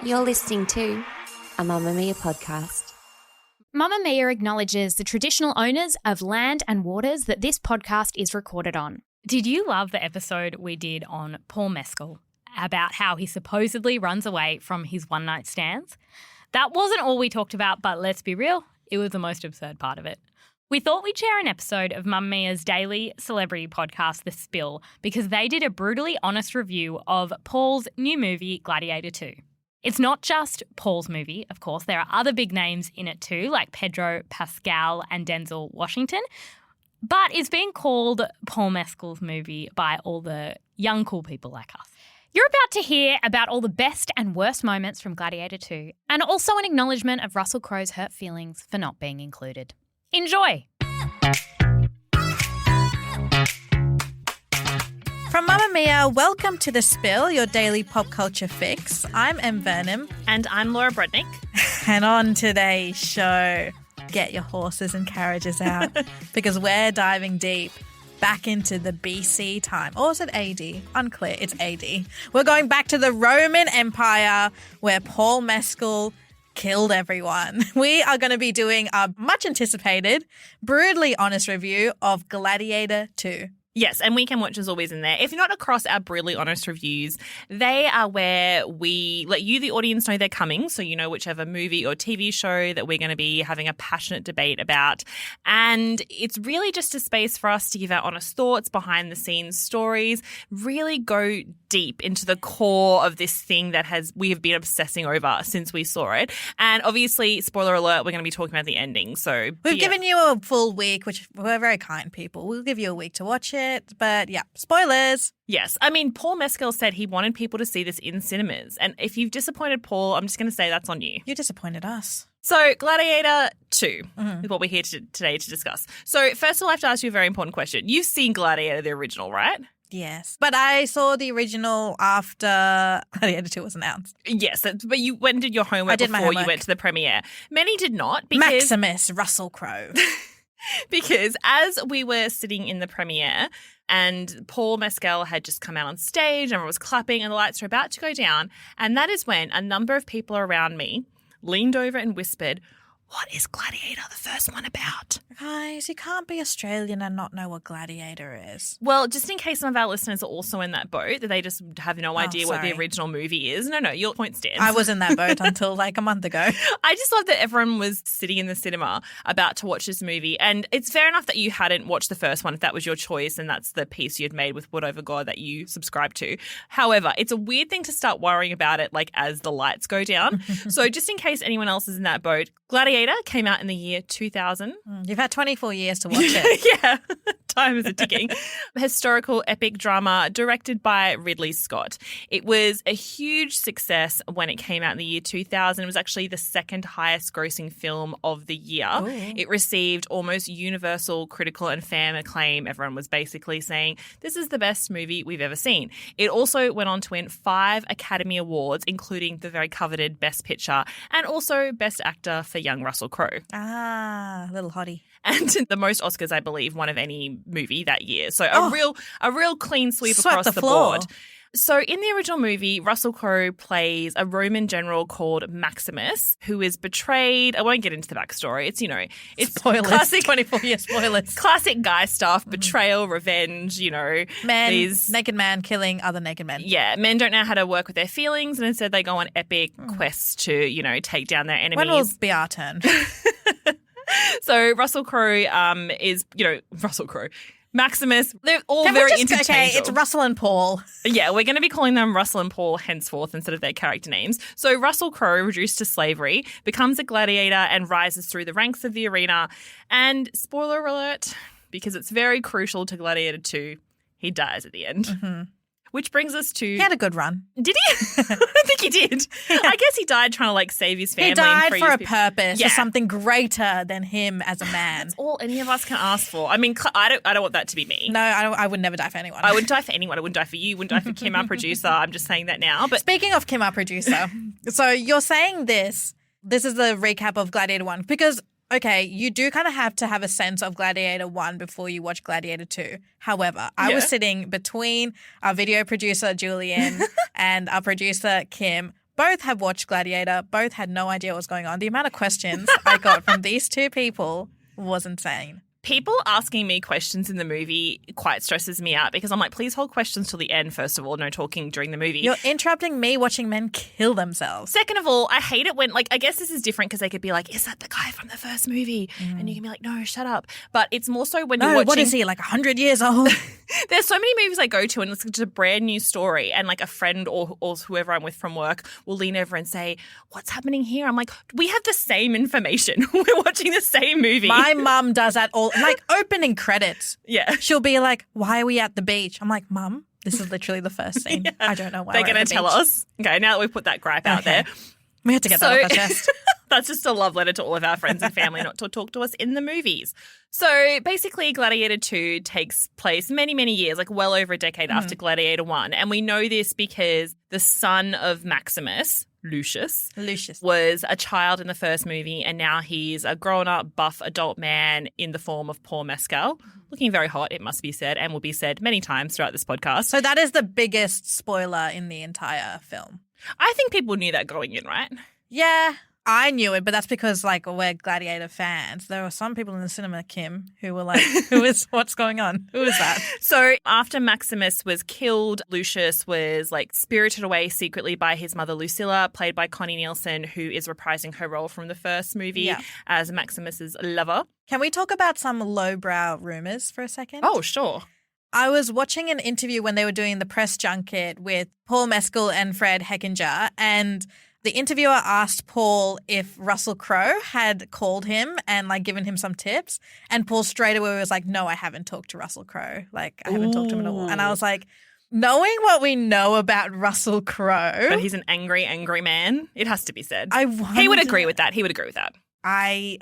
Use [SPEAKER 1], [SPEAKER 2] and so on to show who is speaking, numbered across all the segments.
[SPEAKER 1] You're listening to a Mamamia podcast.
[SPEAKER 2] Mamamia acknowledges the traditional owners of land and waters that this podcast is recorded on.
[SPEAKER 3] Did you love the episode we did on Paul Mescal about how he supposedly runs away from his one-night stands? That wasn't all we talked about, but let's be real, it was the most absurd part of it. We thought we'd share an episode of Mamamia's daily celebrity podcast, The Spill, because they did a brutally honest review of Paul's new movie, Gladiator II. It's not just Paul's movie, of course. There are other big names in it too, like Pedro Pascal and Denzel Washington. But it's being called Paul Mescal's movie by all the young cool people like us.
[SPEAKER 2] You're about to hear about all the best and worst moments from Gladiator II, and also an acknowledgement of Russell Crowe's hurt feelings for not being included. Enjoy!
[SPEAKER 4] From Mamamia, welcome to The Spill, your daily pop culture fix. I'm Vernem.
[SPEAKER 3] And I'm Laura Brodnik.
[SPEAKER 4] And on today's show, get your horses and carriages out because we're diving deep back into the BC time. Or is it AD? Unclear. It's AD. We're going back to the Roman Empire where Paul Mescal killed everyone. We are going to be doing a much anticipated, brutally honest review of Gladiator II.
[SPEAKER 5] Yes, and Weekend Watch is always in there. If you're not across our brutally honest reviews, they are where we let you, the audience, know they're coming, so you know whichever movie or TV show that we're going to be having a passionate debate about. And it's really just a space for us to give our honest thoughts, behind-the-scenes stories, really go deep into the core of this thing that we have been obsessing over since we saw it. And obviously, spoiler alert, we're going to be talking about the ending. So
[SPEAKER 4] we've given you a full week, which we're very kind people. We'll give you a week to watch it. But yeah, spoilers.
[SPEAKER 5] Yes. I mean, Paul Mescal said he wanted people to see this in cinemas. And if you've disappointed Paul, I'm just going to say that's on you.
[SPEAKER 4] You disappointed us.
[SPEAKER 5] So Gladiator 2 is what we're here today to discuss. So first of all, I have to ask you a very important question. You've seen Gladiator, the original, right?
[SPEAKER 4] Yes. But I saw the original after Gladiator 2 was announced.
[SPEAKER 5] Yes. But you went and did your homework before you went to the premiere. Many did not.
[SPEAKER 4] Maximus, Russell Crowe.
[SPEAKER 5] Because as we were sitting in the premiere and Paul Mescal had just come out on stage and everyone was clapping and the lights were about to go down, and that is when a number of people around me leaned over and whispered, "What is Gladiator, the first one, about?"
[SPEAKER 4] Guys, you can't be Australian and not know what Gladiator is.
[SPEAKER 5] Well, just in case some of our listeners are also in that boat, that they just have no idea what the original movie is. No, your point stands.
[SPEAKER 4] I was in that boat until like a month ago.
[SPEAKER 5] I just love that everyone was sitting in the cinema about to watch this movie. And it's fair enough that you hadn't watched the first one if that was your choice and that's the piece you'd made with whatever god that you subscribe to. However, it's a weird thing to start worrying about it like as the lights go down. So just in case anyone else is in that boat, Gladiator came out in the year 2000.
[SPEAKER 4] You've had 24 years to watch it.
[SPEAKER 5] Yeah, time is ticking. Historical epic drama directed by Ridley Scott. It was a huge success when it came out in the year 2000. It was actually the second highest grossing film of the year. Ooh. It received almost universal critical and fan acclaim. Everyone was basically saying, this is the best movie we've ever seen. It also went on to win 5 Academy Awards, including the very coveted Best Picture and also Best Actor for young Russell Crowe.
[SPEAKER 4] Ah, little hottie.
[SPEAKER 5] And the most Oscars, I believe, one of any movie that year. So a real clean sweep across the board. So in the original movie, Russell Crowe plays a Roman general called Maximus, who is betrayed. I won't get into the backstory. It's, it's
[SPEAKER 4] spoilers.
[SPEAKER 5] Classic
[SPEAKER 4] 24-year spoilers.
[SPEAKER 5] Classic guy stuff, betrayal, revenge,
[SPEAKER 4] naked man killing other naked men.
[SPEAKER 5] Yeah, men don't know how to work with their feelings, and instead they go on epic quests to, take down their enemies.
[SPEAKER 4] When will be our turn?
[SPEAKER 5] So Russell Crowe is, Russell Crowe. Maximus, they're all very interchangeable.
[SPEAKER 4] Okay, it's Russell and Paul.
[SPEAKER 5] Yeah, we're going to be calling them Russell and Paul henceforth instead of their character names. So Russell Crowe, reduced to slavery, becomes a gladiator and rises through the ranks of the arena. And spoiler alert, because it's very crucial to Gladiator 2, he dies at the end. Mm-hmm. Which brings us to...
[SPEAKER 4] He had a good run.
[SPEAKER 5] Did he? I think he did. Yeah. I guess he died trying to save his family.
[SPEAKER 4] He died for a purpose, for something greater than him as a man.
[SPEAKER 5] That's all any of us can ask for. I mean, I don't want that to be me.
[SPEAKER 4] No, I would never die for anyone.
[SPEAKER 5] I wouldn't die for anyone. I wouldn't die for you. Wouldn't die for Kim, our producer. I'm just saying that now. But
[SPEAKER 4] speaking of Kim, our producer, so you're saying this is the recap of Gladiator 1 because... Okay, you do kind of have to have a sense of Gladiator 1 before you watch Gladiator 2. However, I was sitting between our video producer, Julian, and our producer, Kim, both have watched Gladiator, both had no idea what was going on. The amount of questions I got from these two people was insane.
[SPEAKER 5] People asking me questions in the movie quite stresses me out because I'm like, please hold questions till the end, first of all, no talking during the movie.
[SPEAKER 4] You're interrupting me watching men kill themselves.
[SPEAKER 5] Second of all, I hate it when, like, I guess this is different because they could be like, is that the guy from the first movie? And you can be like, no, shut up. But it's more so when you're watching.
[SPEAKER 4] What is he, like 100 years old?
[SPEAKER 5] There's so many movies I go to and it's just a brand new story and like a friend or whoever I'm with from work will lean over and say, what's happening here? I'm like, we have the same information. We're watching the same movie.
[SPEAKER 4] My mum does that all, like opening credits.
[SPEAKER 5] Yeah.
[SPEAKER 4] She'll be like, why are we at the beach? I'm like, Mum, this is literally the first scene. Yeah. I don't know why
[SPEAKER 5] they're
[SPEAKER 4] going to
[SPEAKER 5] tell us. Okay, now that we've put that gripe out there.
[SPEAKER 4] We had to get that off our chest.
[SPEAKER 5] That's just a love letter to all of our friends and family not to talk to us in the movies. So basically Gladiator II takes place many, many years, like well over a decade after Gladiator I. And we know this because the son of Maximus, Lucius, was a child in the first movie and now he's a grown-up, buff adult man in the form of Paul Mescal. Looking very hot, it must be said, and will be said many times throughout this podcast.
[SPEAKER 4] So that is the biggest spoiler in the entire film.
[SPEAKER 5] I think people knew that going in, right?
[SPEAKER 4] Yeah, I knew it, but that's because, like, we're Gladiator fans. There were some people in the cinema, Kim, who were like, what's going on? Who is that?
[SPEAKER 5] So after Maximus was killed, Lucius was, like, spirited away secretly by his mother Lucilla, played by Connie Nielsen, who is reprising her role from the first movie as Maximus's lover.
[SPEAKER 4] Can we talk about some lowbrow rumors for a second?
[SPEAKER 5] Oh, sure.
[SPEAKER 4] I was watching an interview when they were doing the press junket with Paul Mescal and Fred Heckinger, and the interviewer asked Paul if Russell Crowe had called him and, like, given him some tips. And Paul straight away was like, no, I haven't talked to Russell Crowe. Like, I haven't talked to him at all. And I was like, knowing what we know about Russell Crowe.
[SPEAKER 5] But he's an angry, angry man. It has to be said.
[SPEAKER 4] He
[SPEAKER 5] would agree with that. He would agree with that.
[SPEAKER 4] I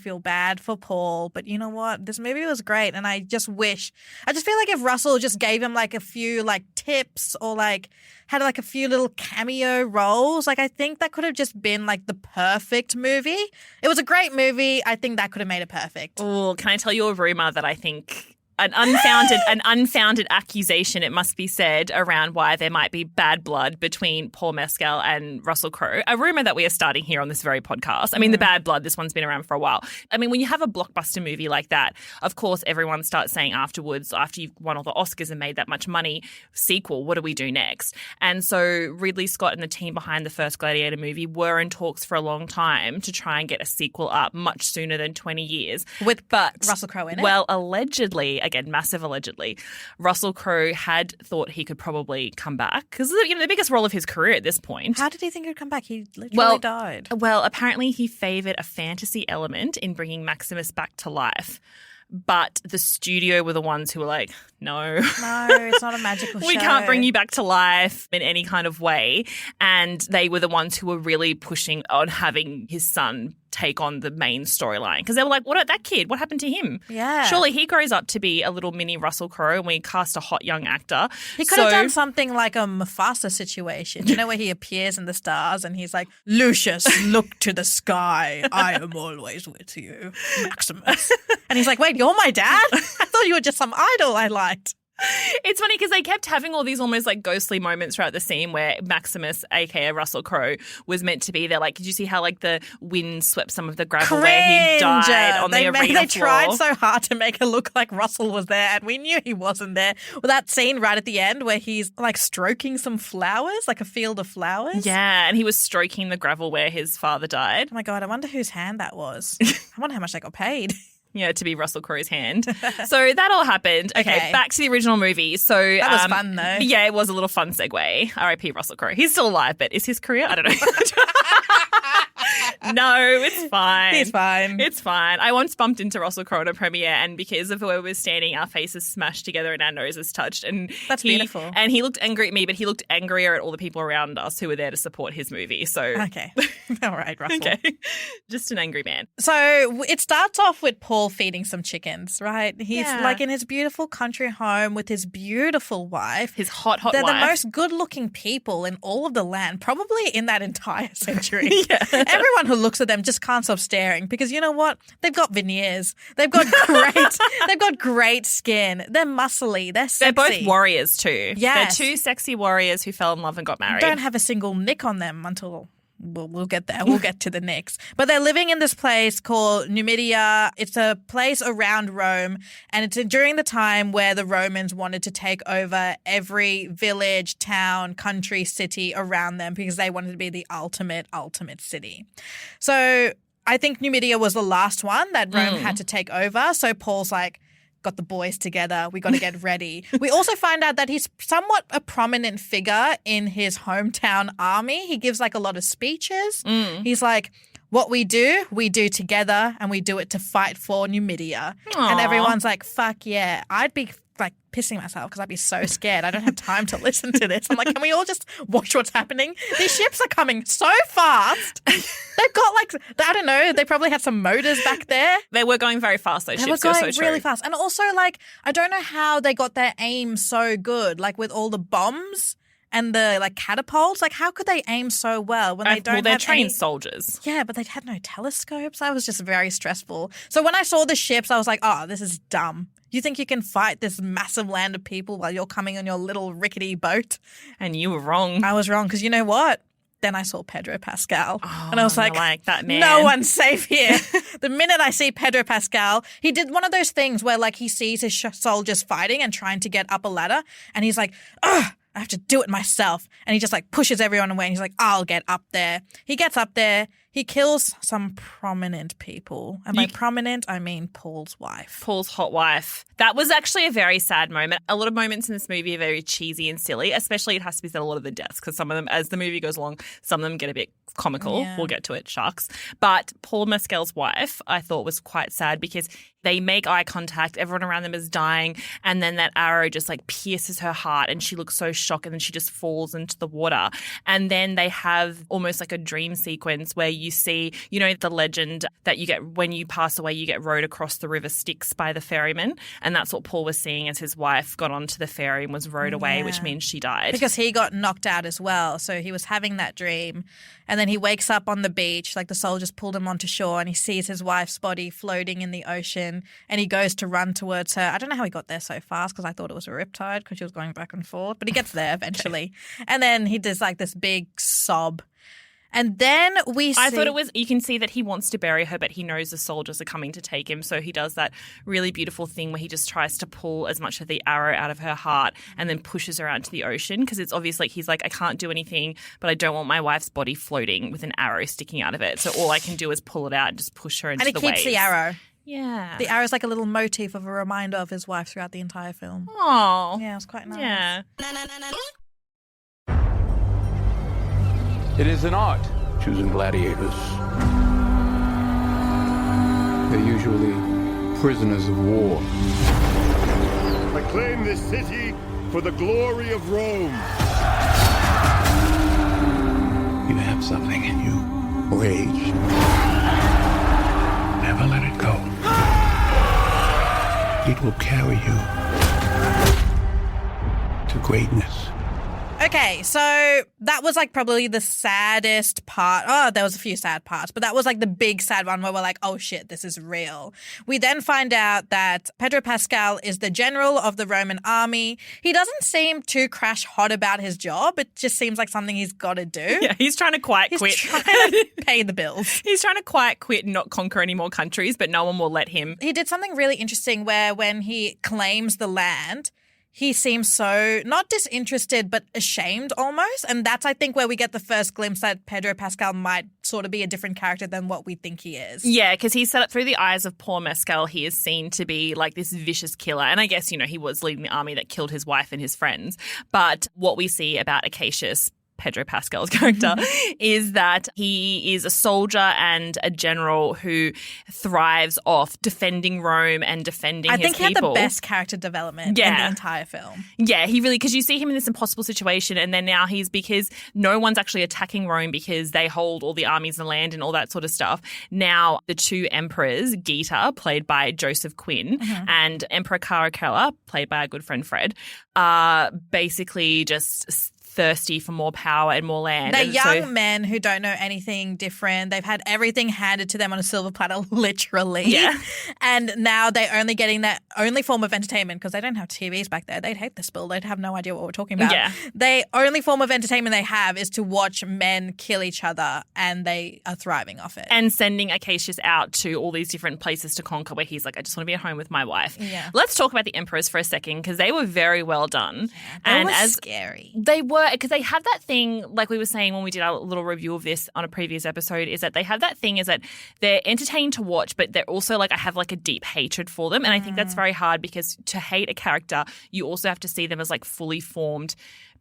[SPEAKER 4] feel bad for Paul, but you know what? This movie was great, and I just feel like if Russell just gave him like a few like tips or like had like a few little cameo roles, like I think that could have just been like the perfect movie. It was a great movie. I think that could have made it perfect.
[SPEAKER 5] Oh, can I tell you a rumor that I think an unfounded accusation, it must be said, around why there might be bad blood between Paul Mescal and Russell Crowe. A rumor that we are starting here on this very podcast. I mean, the bad blood, this one's been around for a while. I mean, when you have a blockbuster movie like that, of course, everyone starts saying afterwards, after you've won all the Oscars and made that much money, sequel, what do we do next? And so Ridley Scott and the team behind the first Gladiator movie were in talks for a long time to try and get a sequel up much sooner than 20 years.
[SPEAKER 4] With Russell Crowe in it?
[SPEAKER 5] Well, allegedly, again, massive allegedly, Russell Crowe had thought he could probably come back because, you know, the biggest role of his career at this point.
[SPEAKER 4] How did he think he'd come back? He literally died.
[SPEAKER 5] Well, apparently he favoured a fantasy element in bringing Maximus back to life. But the studio were the ones who were like, no,
[SPEAKER 4] it's not a magical show.
[SPEAKER 5] We can't bring you back to life in any kind of way. And they were the ones who were really pushing on having his son take on the main storyline because they were like, what about that kid? What happened to him?
[SPEAKER 4] Yeah.
[SPEAKER 5] Surely he grows up to be a little mini Russell Crowe and we cast a hot young actor.
[SPEAKER 4] He could have done something like a Mufasa situation, you know, where he appears in the stars and he's like, Lucius, look to the sky. I am always with you, Maximus. And he's like, wait, you're my dad? I thought you were just some idol I liked.
[SPEAKER 5] It's funny because they kept having all these almost like ghostly moments throughout the scene where Maximus, aka Russell Crowe, was meant to be there. Like, did you see how like the wind swept some of the gravel where he died on the arena floor?
[SPEAKER 4] They tried so hard to make it look like Russell was there, and we knew he wasn't there. Well, that scene right at the end where he's like stroking some flowers, like a field of flowers.
[SPEAKER 5] Yeah, and he was stroking the gravel where his father died.
[SPEAKER 4] Oh my God, I wonder whose hand that was. I wonder how much they got paid.
[SPEAKER 5] Yeah, to be Russell Crowe's hand. So that all happened. Okay, back to the original movie. So
[SPEAKER 4] that was fun, though.
[SPEAKER 5] Yeah, it was a little fun segue. R.I.P. Russell Crowe. He's still alive, but is his career? I don't know. No, it's fine.
[SPEAKER 4] He's fine.
[SPEAKER 5] It's fine. I once bumped into Russell Crowe at a premiere, and because of where we were standing, our faces smashed together and our noses touched. And
[SPEAKER 4] that's beautiful.
[SPEAKER 5] And he looked angry at me, but he looked angrier at all the people around us who were there to support his movie. So
[SPEAKER 4] okay, all right, Russell.
[SPEAKER 5] Okay, just an angry man.
[SPEAKER 4] So it starts off with Paul feeding some chickens, right? He's like in his beautiful country home with his beautiful wife,
[SPEAKER 5] his hot
[SPEAKER 4] They're
[SPEAKER 5] wife.
[SPEAKER 4] The most good-looking people in all of the land, probably in that entire century. Everyone who looks at them just can't stop staring because you know what? They've got veneers. They've got great skin. They're muscly. They're sexy.
[SPEAKER 5] They're both warriors too.
[SPEAKER 4] Yes.
[SPEAKER 5] They're two sexy warriors who fell in love and got married.
[SPEAKER 4] Don't have a single nick on them until we'll get there. We'll get to the nicks. But they're living in this place called Numidia. It's a place around Rome, and it's during the time where the Romans wanted to take over every village, town, country, city around them because they wanted to be the ultimate city. So I think Numidia was the last one that Rome had to take over. So Paul's like, got the boys together. We got to get ready. We also find out that he's somewhat a prominent figure in his hometown army. He gives like a lot of speeches. He's like, what we do together, and we do it to fight for Numidia.
[SPEAKER 5] Aww.
[SPEAKER 4] And everyone's like, fuck yeah. I'd be like pissing myself because I'd be so scared. I don't have time to listen to this. I'm like, can we all just watch what's happening? These ships are coming so fast. They've got like, I don't know, they probably had some motors back there.
[SPEAKER 5] They were going very fast, those
[SPEAKER 4] They
[SPEAKER 5] ships.
[SPEAKER 4] were going
[SPEAKER 5] You're so
[SPEAKER 4] really
[SPEAKER 5] true.
[SPEAKER 4] fast. And also like, I don't know how they got their aim so good, like with all the bombs and the like catapults. Like how could they aim so well when they don't
[SPEAKER 5] Well, they're
[SPEAKER 4] have
[SPEAKER 5] trained
[SPEAKER 4] any...
[SPEAKER 5] soldiers.
[SPEAKER 4] Yeah, but they had no telescopes. That was just very stressful. So when I saw the ships, I was like, oh, this is dumb. You think you can fight this massive land of people while you're coming on your little rickety boat?
[SPEAKER 5] And you were wrong.
[SPEAKER 4] I was wrong because you know what? Then I saw Pedro Pascal and I was like,
[SPEAKER 5] that man.
[SPEAKER 4] no one's safe here. The minute I see Pedro Pascal, he did one of those things where like he sees his soldiers fighting and trying to get up a ladder and he's like, ugh, I have to do it myself. And he just like pushes everyone away and he's like, I'll get up there. He gets up there. He kills some prominent people. And by prominent, I mean Paul's wife.
[SPEAKER 5] Paul's hot wife. That was actually a very sad moment. A lot of moments in this movie are very cheesy and silly, especially it has to be said a lot of the deaths because some of them, as the movie goes along, some of them get a bit comical.
[SPEAKER 4] Yeah.
[SPEAKER 5] We'll get to it, shucks. But Paul Mescal's wife, I thought was quite sad because they make eye contact, everyone around them is dying, and then that arrow just like pierces her heart and she looks so shocked and then she just falls into the water. And then they have almost like a dream sequence where you see, you know, the legend that you get when you pass away, you get rowed across the river Styx by the ferryman. And that's what Paul was seeing as his wife got onto the ferry and was rowed away, which means she died.
[SPEAKER 4] Because he got knocked out as well. So he was having that dream. And then he wakes up on the beach, like the soldiers pulled him onto shore and he sees his wife's body floating in the ocean and he goes to run towards her. I don't know how he got there so fast because I thought it was a riptide because she was going back and forth. But he gets there eventually. And then he does like this big sob. And then we see...
[SPEAKER 5] I thought it was, you can see that he wants to bury her, but he knows the soldiers are coming to take him. So he does that really beautiful thing where he just tries to pull as much of the arrow out of her heart and then pushes her out into the ocean because it's obvious like he's like, I can't do anything, but I don't want my wife's body floating with an arrow sticking out of it. So all I can do is pull it out and just push her into the waves.
[SPEAKER 4] And he keeps the arrow.
[SPEAKER 5] Yeah.
[SPEAKER 4] The arrow is like a little motif of a reminder of his wife throughout the entire film.
[SPEAKER 5] Oh.
[SPEAKER 4] Yeah, it was quite nice.
[SPEAKER 5] Yeah.
[SPEAKER 6] It is an art, choosing gladiators. They're usually prisoners of war.
[SPEAKER 7] I claim this city for the glory of Rome.
[SPEAKER 6] You have something in you. Rage. Never let it go. It will carry you to greatness.
[SPEAKER 4] Okay, so that was like probably the saddest part. Oh, there was a few sad parts, but that was like the big sad one where we're like, oh shit, this is real. We then find out that Pedro Pascal is the general of the Roman army. He doesn't seem too crash hot about his job. It just seems like something he's got to do.
[SPEAKER 5] Yeah, he's trying to quit.
[SPEAKER 4] He's trying to pay the bills.
[SPEAKER 5] He's trying to quit and not conquer any more countries, but no one will let him.
[SPEAKER 4] He did something really interesting where when he claims the land, he seems so not disinterested but ashamed almost. And that's, I think, where we get the first glimpse that Pedro Pascal might sort of be a different character than what we think he is.
[SPEAKER 5] Yeah, because he's set up through the eyes of Paul Mescal. He is seen to be like this vicious killer. And I guess, you know, he was leading the army that killed his wife and his friends. But what we see about Acacius, Pedro Pascal's character, is that he is a soldier and a general who thrives off defending Rome and defending his people.
[SPEAKER 4] I think he had the best character development in the entire film.
[SPEAKER 5] Yeah, he really, because you see him in this impossible situation and then now because no one's actually attacking Rome because they hold all the armies and land and all that sort of stuff. Now the two emperors, Gita, played by Joseph Quinn, and Emperor Caracalla, played by our good friend Fred, are basically just thirsty for more power and more land.
[SPEAKER 4] They're
[SPEAKER 5] And
[SPEAKER 4] young men who don't know anything different. They've had everything handed to them on a silver platter, literally.
[SPEAKER 5] Yeah.
[SPEAKER 4] And now they're only getting that only form of entertainment because they don't have TVs back there. They'd hate this bill. They'd have no idea what we're talking about.
[SPEAKER 5] Yeah.
[SPEAKER 4] The only form of entertainment they have is to watch men kill each other, and they are thriving off it.
[SPEAKER 5] And sending Acacius out to all these different places to conquer where he's like, I just want to be at home with my wife.
[SPEAKER 4] Yeah.
[SPEAKER 5] Let's talk about the emperors for a second because they were very well done.
[SPEAKER 4] That was scary.
[SPEAKER 5] They were, because they have that thing, like we were saying when we did our little review of this on a previous episode, is that they have that thing is that they're entertaining to watch, but they're also like, I have like a deep hatred for them. And I think that's very hard because to hate a character, you also have to see them as like fully formed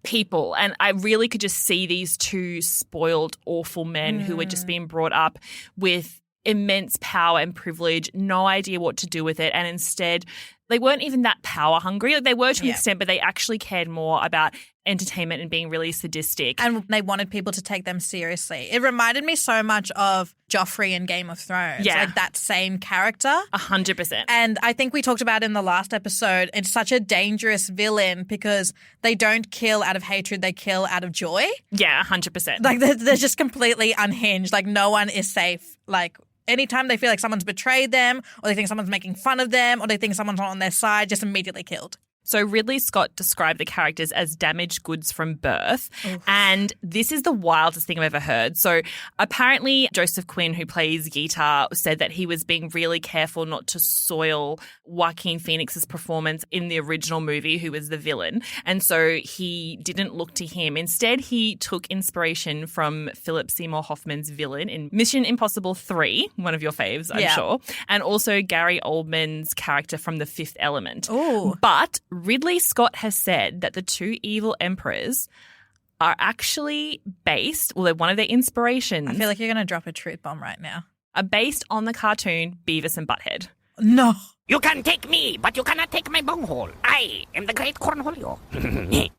[SPEAKER 5] people. And I really could just see these two spoiled, awful men who were just being brought up with immense power and privilege, no idea what to do with it. And instead, they weren't even that power hungry. Like they were to an extent, but they actually cared more about entertainment and being really sadistic.
[SPEAKER 4] And they wanted people to take them seriously. It reminded me so much of Joffrey in Game of Thrones.
[SPEAKER 5] Yeah.
[SPEAKER 4] Like that same character.
[SPEAKER 5] 100%.
[SPEAKER 4] And I think we talked about in the last episode, it's such a dangerous villain because they don't kill out of hatred, they kill out of joy.
[SPEAKER 5] Yeah, 100%.
[SPEAKER 4] Like they're just completely unhinged. Like no one is safe. Like anytime they feel like someone's betrayed them or they think someone's making fun of them or they think someone's not on their side, just immediately killed.
[SPEAKER 5] So Ridley Scott described the characters as damaged goods from birth.
[SPEAKER 4] Oof.
[SPEAKER 5] And this is the wildest thing I've ever heard. So apparently Joseph Quinn, who plays Gita, said that he was being really careful not to soil Joaquin Phoenix's performance in the original movie, who was the villain. And so he didn't look to him. Instead, he took inspiration from Philip Seymour Hoffman's villain in Mission Impossible 3, one of your faves, I'm sure, and also Gary Oldman's character from The Fifth Element.
[SPEAKER 4] Ooh.
[SPEAKER 5] But Ridley Scott has said that the two evil emperors are actually based, well, they're one of their inspirations.
[SPEAKER 4] I feel like you're going to drop a truth bomb right now.
[SPEAKER 5] Are based on the cartoon Beavis and Butthead.
[SPEAKER 4] No.
[SPEAKER 8] You can take me, but you cannot take my bunghole. I am the great cornholio.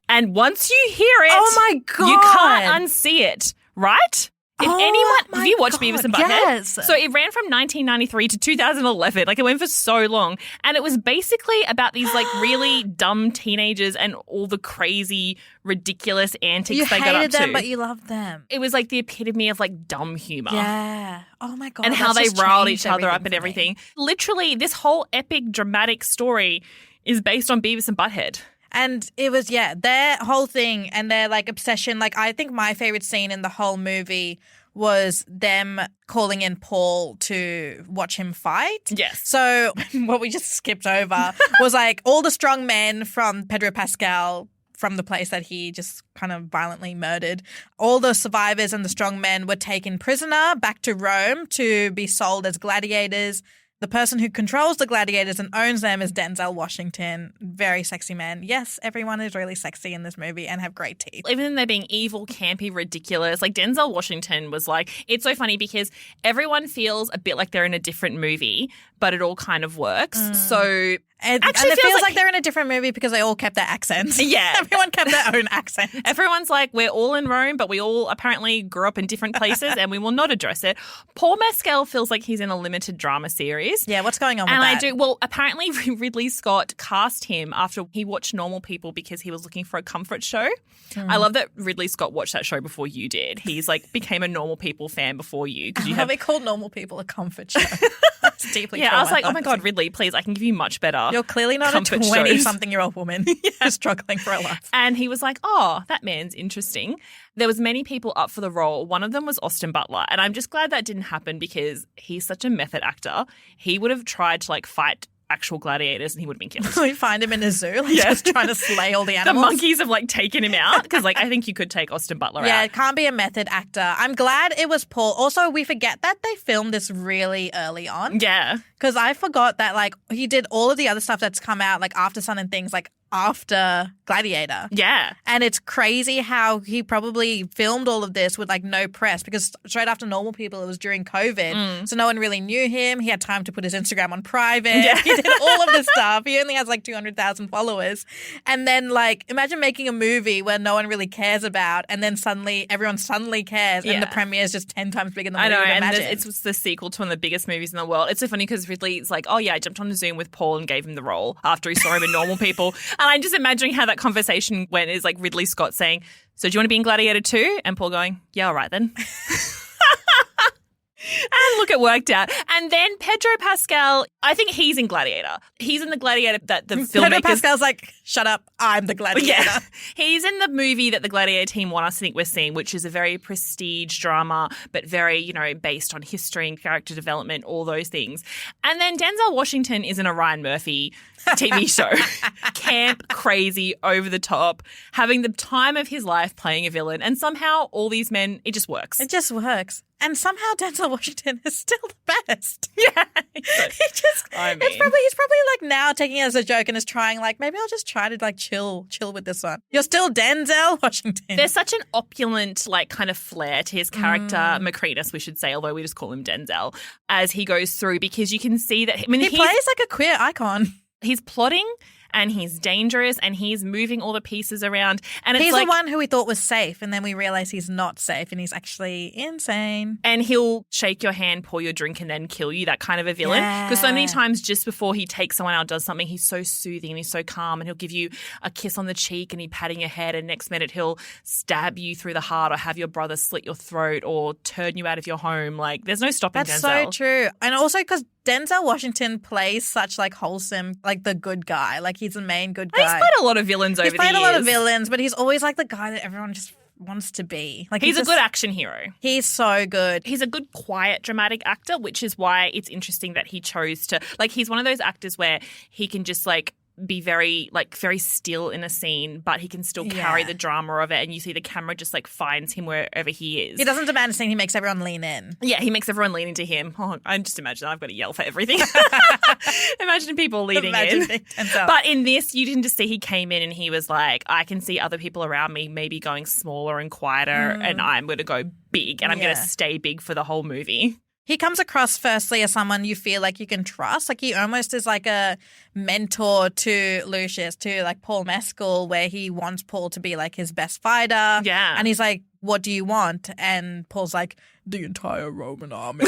[SPEAKER 5] And once you hear it,
[SPEAKER 4] Oh my God.
[SPEAKER 5] you can't unsee it, right? If
[SPEAKER 4] my
[SPEAKER 5] have you watched
[SPEAKER 4] God,
[SPEAKER 5] Beavis and Butthead?
[SPEAKER 4] yes.
[SPEAKER 5] So it ran from 1993 to 2011. Like it went for so long. And it was basically about these like really dumb teenagers and all the crazy, ridiculous antics
[SPEAKER 4] You
[SPEAKER 5] they got up
[SPEAKER 4] hated them,
[SPEAKER 5] to.
[SPEAKER 4] but you loved them.
[SPEAKER 5] It was like the epitome of like dumb humor.
[SPEAKER 4] Yeah. Oh my God.
[SPEAKER 5] And how
[SPEAKER 4] that's
[SPEAKER 5] they
[SPEAKER 4] just
[SPEAKER 5] riled
[SPEAKER 4] changed
[SPEAKER 5] each other up
[SPEAKER 4] for
[SPEAKER 5] and
[SPEAKER 4] me.
[SPEAKER 5] everything. Literally, this whole epic, dramatic story is based on Beavis and Butthead.
[SPEAKER 4] And it was, their whole thing and their like obsession. Like I think my favorite scene in the whole movie was them calling in Paul to watch him fight.
[SPEAKER 5] Yes.
[SPEAKER 4] So what we just skipped over was like all the strong men from Pedro Pascal from the place that he just kind of violently murdered. All the survivors and the strong men were taken prisoner back to Rome to be sold as gladiators. The person who controls the gladiators and owns them is Denzel Washington. Very sexy man. Yes, everyone is really sexy in this movie and have great teeth.
[SPEAKER 5] Even though they're being evil, campy, ridiculous, like Denzel Washington was like, it's so funny because everyone feels a bit like they're in a different movie, but it all kind of works. So
[SPEAKER 4] And
[SPEAKER 5] Actually
[SPEAKER 4] it
[SPEAKER 5] feels
[SPEAKER 4] feels
[SPEAKER 5] like-
[SPEAKER 4] like they're in a different movie because they all kept their accents.
[SPEAKER 5] Yeah.
[SPEAKER 4] Everyone kept their own accent.
[SPEAKER 5] everyone's like, we're all in Rome, but we all apparently grew up in different places and we will not address it. Paul Mescal feels like he's in a limited drama series.
[SPEAKER 4] Yeah, what's going on with
[SPEAKER 5] And
[SPEAKER 4] that?
[SPEAKER 5] well, apparently Ridley Scott cast him after he watched Normal People because he was looking for a comfort show. I love that Ridley Scott watched that show before you did. He's like became a Normal People fan before you because you
[SPEAKER 4] Have
[SPEAKER 5] have.
[SPEAKER 4] they called Normal People a comfort show? That's deeply
[SPEAKER 5] Yeah, I was like, oh my
[SPEAKER 4] traumatizing.
[SPEAKER 5] God, Ridley, please, I can give you much better.
[SPEAKER 4] You're clearly not a
[SPEAKER 5] comfort shows.
[SPEAKER 4] 20-something-year-old woman who's struggling for a life.
[SPEAKER 5] And he was like, oh, that man's interesting. There was many people up for the role. One of them was Austin Butler. And I'm just glad that didn't happen because he's such a method actor. He would have tried to like fight actual gladiators and he would have been killed.
[SPEAKER 4] We find him in a zoo, like just trying to slay all the
[SPEAKER 5] The
[SPEAKER 4] animals.
[SPEAKER 5] monkeys have like taken him out because like I think you could take Austin Butler
[SPEAKER 4] Yeah,
[SPEAKER 5] out.
[SPEAKER 4] it can't be a method actor. I'm glad it was Paul. Also, we forget that they filmed this really early on.
[SPEAKER 5] Yeah.
[SPEAKER 4] Because I forgot that like he did all of the other stuff that's come out like After Sun and things like after Gladiator.
[SPEAKER 5] Yeah.
[SPEAKER 4] And it's crazy how he probably filmed all of this with like no press because straight after Normal People, it was during COVID. So no one really knew him. He had time to put his Instagram on private.
[SPEAKER 5] Yeah.
[SPEAKER 4] He did all of this stuff. He only has like 200,000 followers. And then like imagine making a movie where no one really cares about and then suddenly everyone suddenly cares and the
[SPEAKER 5] Yeah.
[SPEAKER 4] premiere is just 10 times bigger than what
[SPEAKER 5] I know,
[SPEAKER 4] you would
[SPEAKER 5] and
[SPEAKER 4] imagine.
[SPEAKER 5] it's the sequel to one of the biggest movies in the world. It's so funny because Ridley's like, oh yeah, I jumped on a Zoom with Paul and gave him the role after he saw him in Normal People. I'm just imagining how that conversation went is like Ridley Scott saying, so do you want to be in Gladiator II? And Paul going, yeah, all right then. And look, it worked out. And then Pedro Pascal, I think he's in Gladiator. He's in the Gladiator that the filmmakers...
[SPEAKER 4] Pedro Pascal's like, shut up, I'm the Gladiator.
[SPEAKER 5] Yeah. He's in the movie that the Gladiator team want us to think we're seeing, which is a very prestige drama, but very, based on history and character development, all those things. And then Denzel Washington is in a Ryan Murphy TV show. Camp, crazy, over the top, having the time of his life playing a villain. And somehow all these men, it just works.
[SPEAKER 4] It just works. And somehow Denzel Washington is still the best.
[SPEAKER 5] Yeah.
[SPEAKER 4] He's probably like now taking it as a joke and is trying like, maybe I'll just try to like chill with this one. You're still Denzel Washington.
[SPEAKER 5] There's such an opulent like kind of flair to his character, Macrinus, we should say, although we just call him Denzel, as he goes through, because you can see that, he
[SPEAKER 4] plays like a queer icon.
[SPEAKER 5] He's plotting and he's dangerous and he's moving all the pieces around. And it's
[SPEAKER 4] he's
[SPEAKER 5] like,
[SPEAKER 4] the one who we thought was safe, and then we realize he's not safe and he's actually insane.
[SPEAKER 5] And he'll shake your hand, pour your drink, and then kill you, that kind of a villain. Because so many times just before he takes someone out, does something, he's so soothing and he's so calm, and he'll give you a kiss on the cheek and he's patting your head, and next minute he'll stab you through the heart or have your brother slit your throat or turn you out of your home. Like, there's no stopping
[SPEAKER 4] That's
[SPEAKER 5] Denzel.
[SPEAKER 4] so true. And also because Denzel Washington plays such like wholesome, like the good guy. Like he's the main good guy.
[SPEAKER 5] He's played a lot of villains over the years.
[SPEAKER 4] He's played a lot of villains, but he's always like the guy that everyone just wants to be. Like
[SPEAKER 5] he's a good action hero.
[SPEAKER 4] He's so good.
[SPEAKER 5] He's a good, quiet, dramatic actor, which is why it's interesting that he chose to, like, he's one of those actors where he can just like be very still in a scene, but he can still carry the drama of it, and you see the camera just like finds him wherever he is.
[SPEAKER 4] He doesn't demand a scene, he makes everyone lean in.
[SPEAKER 5] Yeah, he makes everyone lean into him. Oh, I just imagine I've got to yell for everything. Imagine people leaning in. But in this, you can just see he came in and he was like, I can see other people around me maybe going smaller and quieter, and I'm going to go big, and I'm going to stay big for the whole movie.
[SPEAKER 4] He comes across firstly as someone you feel like you can trust. Like he almost is like a mentor to Lucius, to like Paul Mescal, where he wants Paul to be like his best fighter.
[SPEAKER 5] Yeah.
[SPEAKER 4] And he's like, what do you want? And Paul's like, the entire Roman army.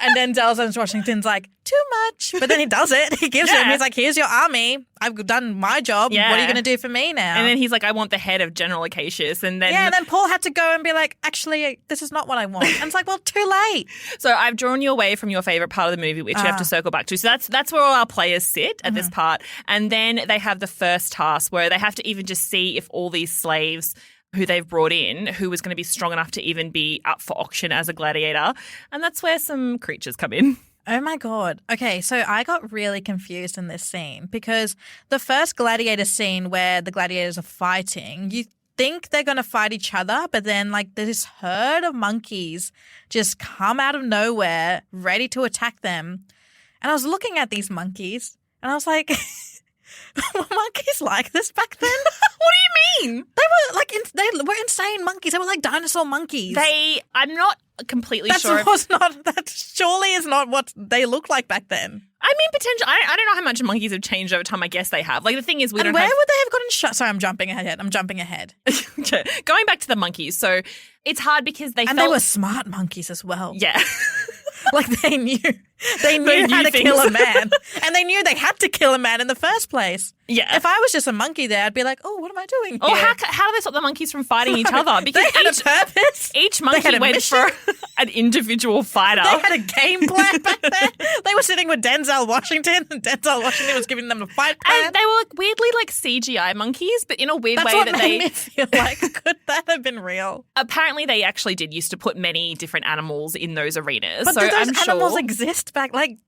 [SPEAKER 4] And then Denzel Washington's like, too much. But then he does it. He gives him. He's like, here's your army. I've done my job.
[SPEAKER 5] Yeah.
[SPEAKER 4] What are you going to do for me now?
[SPEAKER 5] And then he's like, I want the head of General Acacius. And then
[SPEAKER 4] and then Paul had to go and be like, actually, this is not what I want. And it's like, well, too late.
[SPEAKER 5] So I've drawn you away from your favourite part of the movie, which you have to circle back to. So that's where all our players sit at this part. And then they have the first task where they have to even just see if all these slaves who they've brought in, who was going to be strong enough to even be up for auction as a gladiator. And that's where some creatures come in.
[SPEAKER 4] Oh my God. Okay, so I got really confused in this scene because the first gladiator scene where the gladiators are fighting, you think they're going to fight each other, but then like this herd of monkeys just come out of nowhere ready to attack them. And I was looking at these monkeys and I was like, were monkeys like this back then?
[SPEAKER 5] What do you mean?
[SPEAKER 4] They were like they were insane monkeys. They were like dinosaur monkeys.
[SPEAKER 5] I'm not completely sure.
[SPEAKER 4] That surely is not what they look like back then.
[SPEAKER 5] I mean, potentially. I don't know how much monkeys have changed over time. I guess they have. Like the thing is,
[SPEAKER 4] where would they have gotten shot? Sorry, I'm jumping ahead.
[SPEAKER 5] Going back to the monkeys. So it's hard because they
[SPEAKER 4] were smart monkeys as well.
[SPEAKER 5] Yeah.
[SPEAKER 4] Like they knew how to kill a man, and they knew they had to kill a man in the first place.
[SPEAKER 5] Yeah.
[SPEAKER 4] If I was just a monkey there, I'd be like, oh, what am I doing
[SPEAKER 5] here? Or how do they stop the monkeys from fighting each other? Because
[SPEAKER 4] they had a purpose.
[SPEAKER 5] Each monkey went for an individual fighter.
[SPEAKER 4] They had a game plan back there. They were sitting with Denzel Washington, and Denzel Washington was giving them a fight plan.
[SPEAKER 5] And they were like weirdly like CGI monkeys, but in a weird way
[SPEAKER 4] that
[SPEAKER 5] that
[SPEAKER 4] made me feel like, could that have been real?
[SPEAKER 5] Apparently, they actually did used to put many different animals in those arenas.
[SPEAKER 4] But
[SPEAKER 5] so
[SPEAKER 4] did those
[SPEAKER 5] I'm
[SPEAKER 4] animals
[SPEAKER 5] sure
[SPEAKER 4] exist back? Like,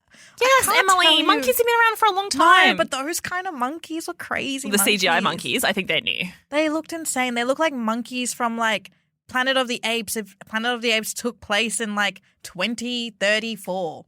[SPEAKER 5] yes, Emily, monkeys have been around for a long time.
[SPEAKER 4] No, but those kind of monkeys were crazy.
[SPEAKER 5] The CGI monkeys, I think they're new.
[SPEAKER 4] They looked insane. They look like monkeys from like Planet of the Apes. If Planet of the Apes took place in like 2034.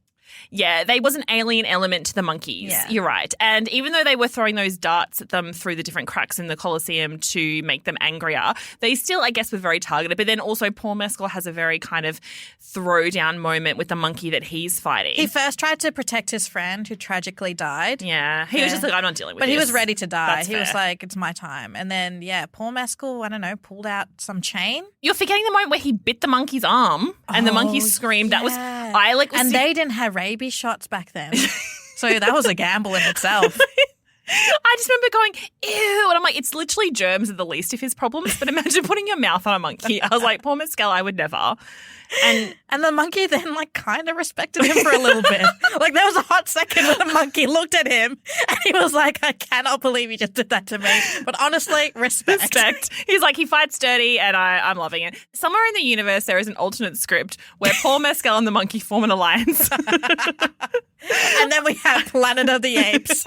[SPEAKER 5] Yeah, there was an alien element to the monkeys. Yeah. You're right. And even though they were throwing those darts at them through the different cracks in the Colosseum to make them angrier, they still, I guess, were very targeted. But then also Paul Mescal has a very kind of throwdown moment with the monkey that he's fighting.
[SPEAKER 4] He first tried to protect his friend who tragically died.
[SPEAKER 5] Yeah. He was just like, I'm not dealing with this.
[SPEAKER 4] But he was ready to die.
[SPEAKER 5] That's
[SPEAKER 4] he
[SPEAKER 5] fair.
[SPEAKER 4] was like, it's my time. And then, Paul Mescal, I don't know, pulled out some chain.
[SPEAKER 5] You're forgetting the moment where he bit the monkey's arm and the monkey screamed.
[SPEAKER 4] Yeah.
[SPEAKER 5] That was,
[SPEAKER 4] and they didn't have rabies shots back then. So that was a gamble in itself.
[SPEAKER 5] I just remember going, ew. And I'm like, it's literally germs are the least of his problems. But imagine putting your mouth on a monkey. I was like, Paul Mescal, I would never.
[SPEAKER 4] And the monkey then kind of respected him for a little bit. Like there was a hot second when the monkey looked at him and he was like, I cannot believe you just did that to me. But honestly, respect.
[SPEAKER 5] He's like, he fights dirty and I'm loving it. Somewhere in the universe there is an alternate script where Paul Mescal and the monkey form an alliance.
[SPEAKER 4] And then we have Planet of the Apes.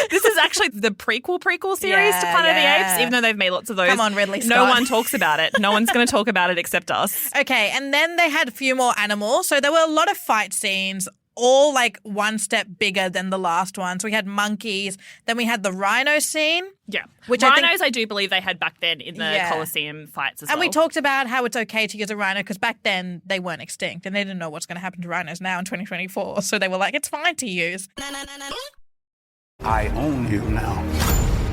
[SPEAKER 5] This is actually the prequel series to Planet of the Apes, even though they've made lots of those.
[SPEAKER 4] Come on, Ridley Scott.
[SPEAKER 5] No one talks about it. No one's going to talk about it except us.
[SPEAKER 4] Okay, and then they had a few more animals. So there were a lot of fight scenes, all like one step bigger than the last one. So we had monkeys. Then we had the rhino scene.
[SPEAKER 5] Yeah.
[SPEAKER 4] Which
[SPEAKER 5] Rhinos, I do believe they had back then in the Colosseum fights as well.
[SPEAKER 4] And we talked about how it's okay to use a rhino because back then they weren't extinct and they didn't know what's going to happen to rhinos now in 2024. So they were like, it's fine to use.
[SPEAKER 6] I own you now.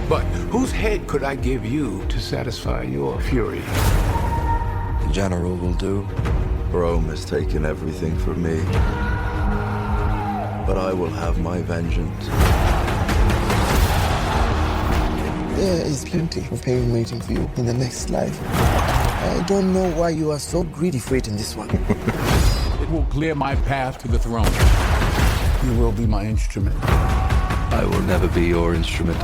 [SPEAKER 6] But whose head could I give you to satisfy your fury?
[SPEAKER 9] The general will do. Rome has taken everything from me. But I will have my vengeance.
[SPEAKER 10] There is plenty of pain waiting for you in the next life. I don't know why you are so greedy for it in this one.
[SPEAKER 6] It will clear my path to the throne. You will be my instrument.
[SPEAKER 9] I will never be your instrument